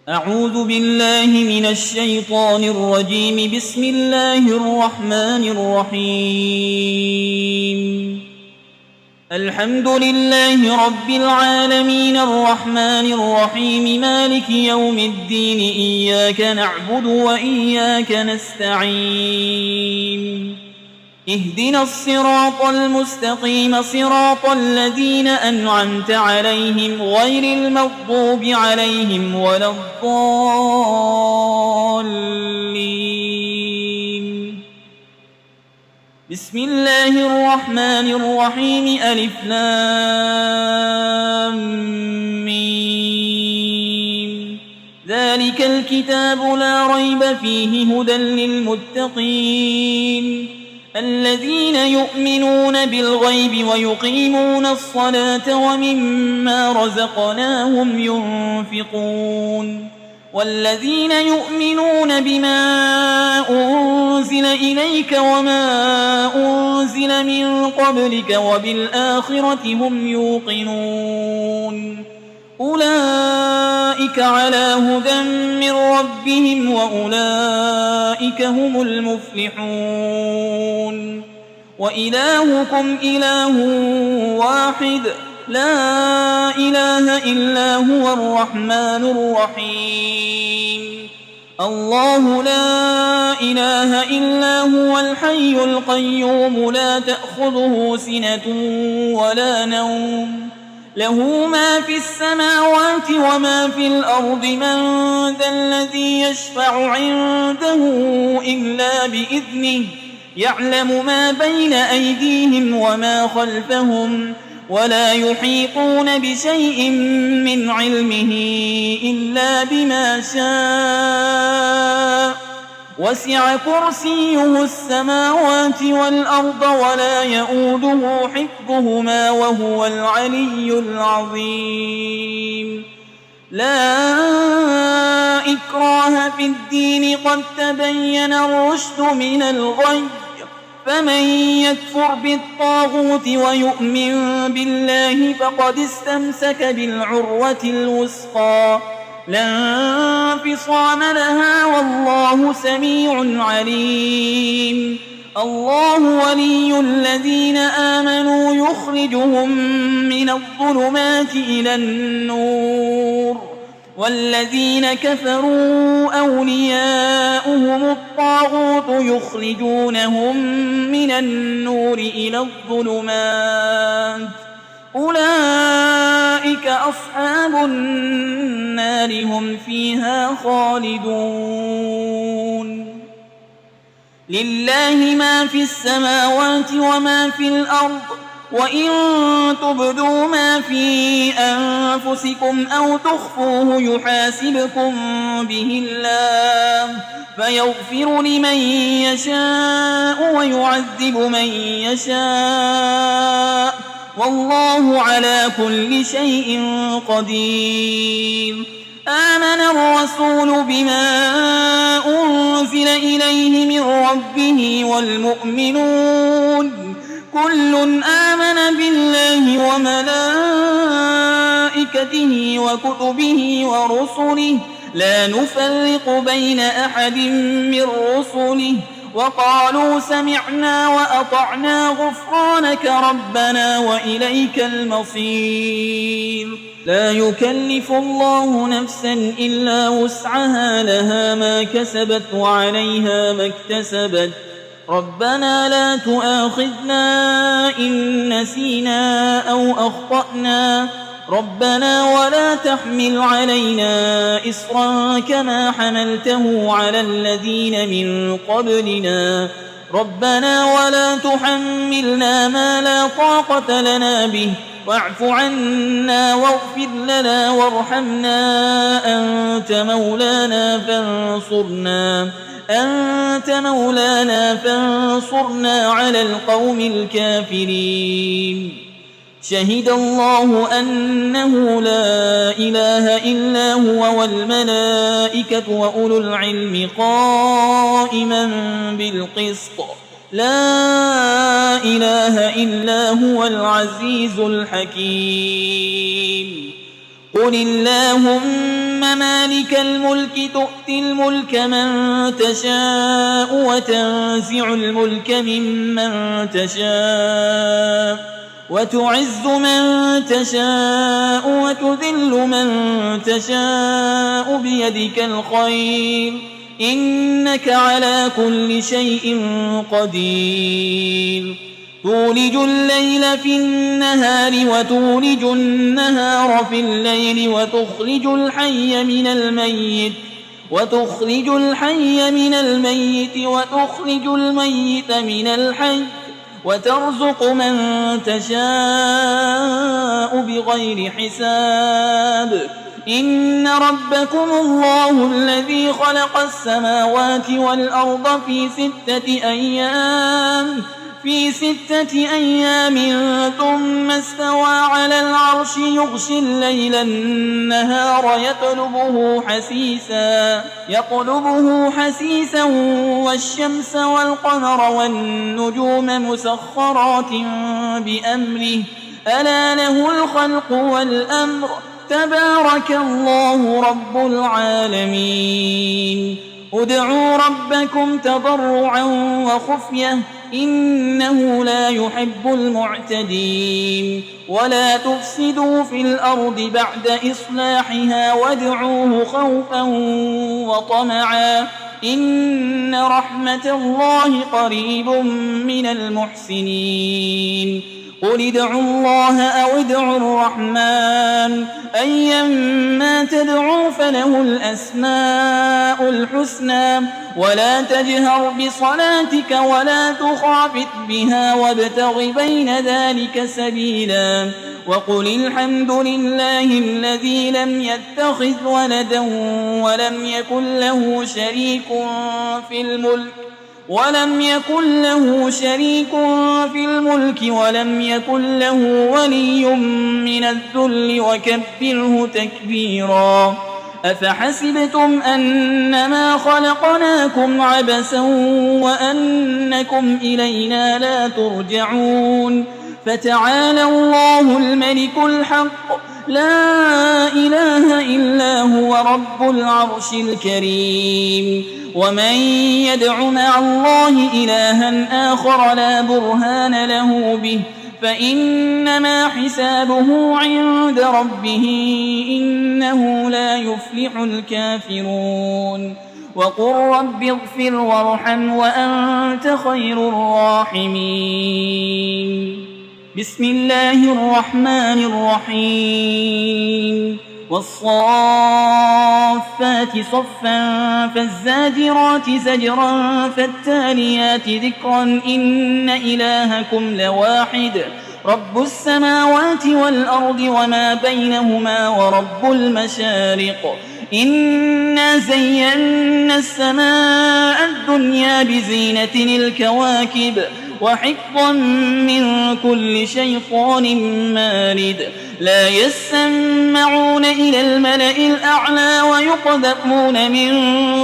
أعوذ بالله من الشيطان الرجيم. بسم الله الرحمن الرحيم. الحمد لله رب العالمين الرحمن الرحيم مالك يوم الدين. إياك نعبد وإياك نستعين. اهدنا الصراط المستقيم صراط الذين أنعمت عليهم غير المغضوب عليهم ولا الضالين. بسم الله الرحمن الرحيم. ألف لام ميم. ذلك الكتاب لا ريب فيه هدى للمتقين الذين يؤمنون بالغيب ويقيمون الصلاة ومما رزقناهم ينفقون والذين يؤمنون بما أنزل إليك وما أنزل من قبلك وبالآخرة هم يوقنون أولئك على هدى من ربهم وأولئك هم المفلحون. وإلهكم إله واحد لا إله إلا هو الرحمن الرحيم. الله لا إله إلا هو الحي القيوم لا تأخذه سنة ولا نوم له ما في السماوات وما في الأرض. من ذا الذي يشفع عنده إلا بإذنه يعلم ما بين أيديهم وما خلفهم ولا يحيطون بشيء من علمه إلا بما شاء. وسع كرسيه السماوات والأرض ولا يؤوده حفظهما وهو العلي العظيم. لا إكراه في الدين قد تبين الرشد من الغي. فمن يكفر بالطاغوت ويؤمن بالله فقد استمسك بالعروة الوثقى لا انفصام لها والله سميع عليم. الله ولي الذين آمنوا يخرجهم من الظلمات إلى النور والذين كفروا أولياؤهم الطاغوت يخرجونهم من النور إلى الظلمات أولئك أصحاب النار هم فيها خالدون. لله ما في السماوات وما في الأرض وإن تبدوا ما في أنفسكم أو تخفوه يحاسبكم به الله فيغفر لمن يشاء ويعذب من يشاء والله على كل شيء قدير. آمن الرسول بما أنزل إليه من ربه والمؤمنون كل آمن بالله وملائكته وكتبه ورسله لا نفرق بين أحد من رسله وقالوا سمعنا وأطعنا غفرانك ربنا وإليك المصير. لا يكلف الله نفسا إلا وسعها لها ما كسبت وعليها ما اكتسبت. ربنا لا تؤاخذنا إن نسينا أو أخطأنا ربنا ولا تحمل علينا إصرا كما حملته على الذين من قبلنا ربنا ولا تحملنا ما لا طاقة لنا به واعف عنا واغفر لنا وارحمنا أنت مولانا فانصرنا على القوم الكافرين. شهد الله أنه لا إله إلا هو والملائكة وأولو العلم قائما بالقسط لا إله إلا هو العزيز الحكيم. قل اللهم مالك الملك تؤتي الملك من تشاء وتنزع الملك ممن تشاء وتعز من تشاء وتذل من تشاء بيدك الخير إنك على كل شيء قدير تولج الليل في النهار وتولج النهار في الليل وتخرج الحي من الميت وتخرج الميت من الحي وترزق من تشاء بغير حساب إن ربكم الله الذي خلق السماوات والأرض في 6 أيام ثم استوى على العرش يغشي الليل النهار يطلبه حسيسا والشمس والقمر والنجوم مسخرات بأمره ألا له الخلق والأمر تبارك الله رب العالمين ادعوا ربكم تضرعا وخفية إنه لا يحب المعتدين ولا تفسدوا في الأرض بعد إصلاحها وادعوه خوفا وطمعا إن رحمة الله قريب من المحسنين قل ادعوا الله أو ادعوا الرحمن أيما تدعوا فله الأسماء الحسنى ولا تجهر بصلاتك ولا تخافت بها وابتغ بين ذلك سبيلا وقل الحمد لله الذي لم يتخذ ولدا ولم يكن له شريك في الملك ولم يكن له ولي من الذل وكبره تكبيرا أفحسبتم أنما خلقناكم عبثا وأنكم إلينا لا ترجعون فتعالى الله الملك الحق لا إله إلا هو رب العرش الكريم ومن يدع مع الله إلها آخر لا برهان له به فإنما حسابه عند ربه إنه لا يفلح الكافرون وقل رب اغفر وارحم وأنت خير الراحمين بسم الله الرحمن الرحيم والصافات صفا فالزاجرات زجرا فالتاليات ذكرا إن إلهكم لواحد رب السماوات والأرض وما بينهما ورب المشارق إنا زينا السماء الدنيا بزينة الكواكب وحفظا من كل شيطان مارد لا يسمعون إلى الملأ الأعلى ويقذفون من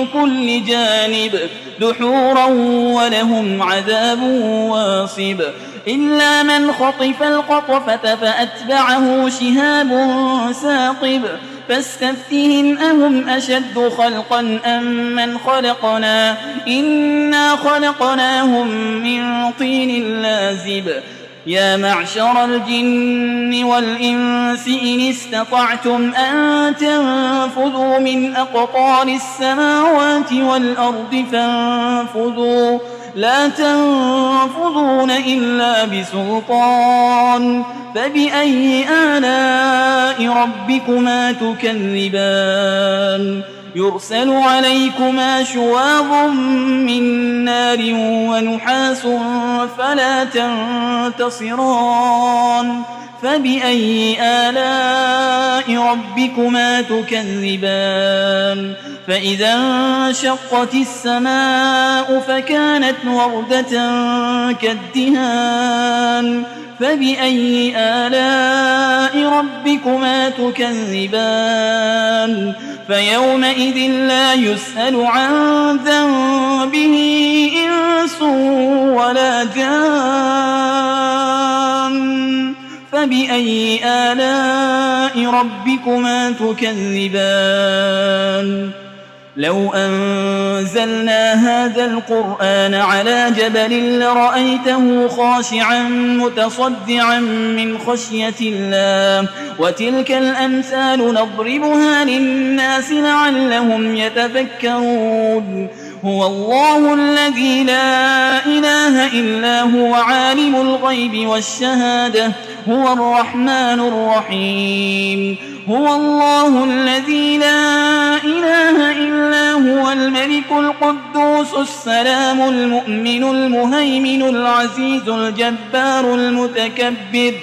كل جانب دحورا ولهم عذاب واصب إلا من خطف القطفة فأتبعه شهاب ثاقب فاستفتهم أهم أشد خلقا أم من خلقنا إنا خلقناهم من طين لازب يا معشر الجن والإنس إن استطعتم أن تنفذوا من أقطار السماوات والأرض فانفذوا لا تنفذون إلا بسلطان فبأي آلاء ربكما تكذبان يرسل عليكما شواظ من نار ونحاس فلا تنتصران فبأي آلاء ربكما تكذبان فإذا انشقت السماء فكانت وردة كالدهان فبأي آلاء ربكما تكذبان فيومئذ لا يسأل عن ذنبه إنس ولا جان فبأي آلاء ربكما تكذبان لو أنزلنا هذا القرآن على جبل لرأيته خاشعا متصدعا من خشية الله وتلك الأمثال نضربها للناس لعلهم يتفكرون هو الله الذي لا إله إلا هو عالم الغيب والشهادة هو الرحمن الرحيم هو الله الذي لا إله إلا هو الملك القدوس السلام المؤمن المهيمن العزيز الجبار المتكبر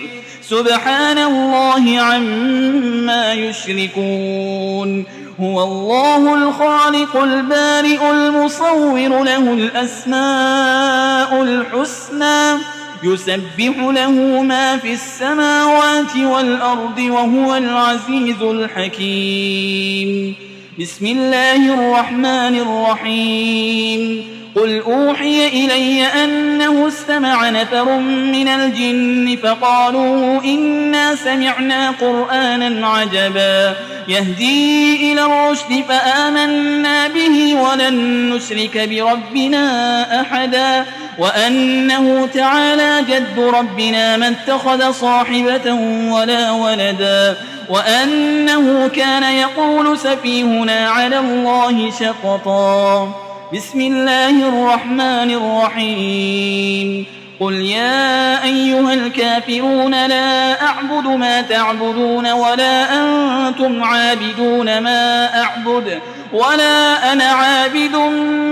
سبحان الله عما يشركون هو الله الخالق البارئ المصور له الأسماء الحسنى يسبح له ما في السماوات والأرض وهو العزيز الحكيم بسم الله الرحمن الرحيم قل أوحي إلي أنه استمع نفر من الجن فقالوا إنا سمعنا قرآنا عجبا يهدي إلى الرشد فآمنا به ولن نشرك بربنا أحدا وأنه تعالى جد ربنا ما اتخذ صاحبة ولا ولدا وأنه كان يقول سفيهنا على الله شططا بسم الله الرحمن الرحيم قل يا أيها الكافرون لا أعبد ما تعبدون ولا أنتم عابدون ما أعبد ولا أنا عابد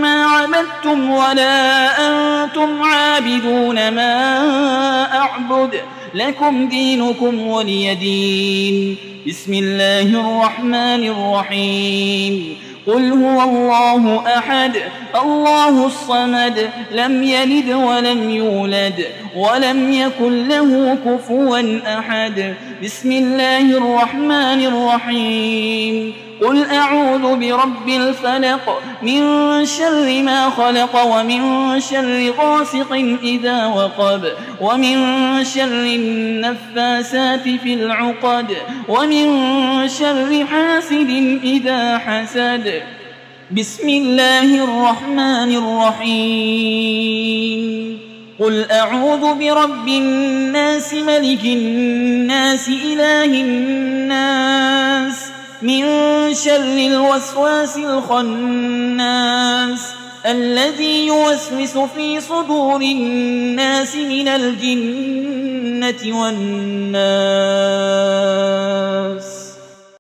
ما عبدتم ولا أنتم عابدون ما أعبد لكم دينكم ولي دين بسم الله الرحمن الرحيم قل هو الله أحد الله الصمد لم يلد ولم يولد ولم يكن له كفوا أحد بسم الله الرحمن الرحيم قل أعوذ برب الفلق من شر ما خلق ومن شر غاسق إذا وقب ومن شر النفاسات في العقد ومن شر حاسد إذا حسد بسم الله الرحمن الرحيم قل أعوذ برب الناس ملك الناس إله الناس من شر الوسواس الخناس الذي يوسوس في صدور الناس من الجنة والناس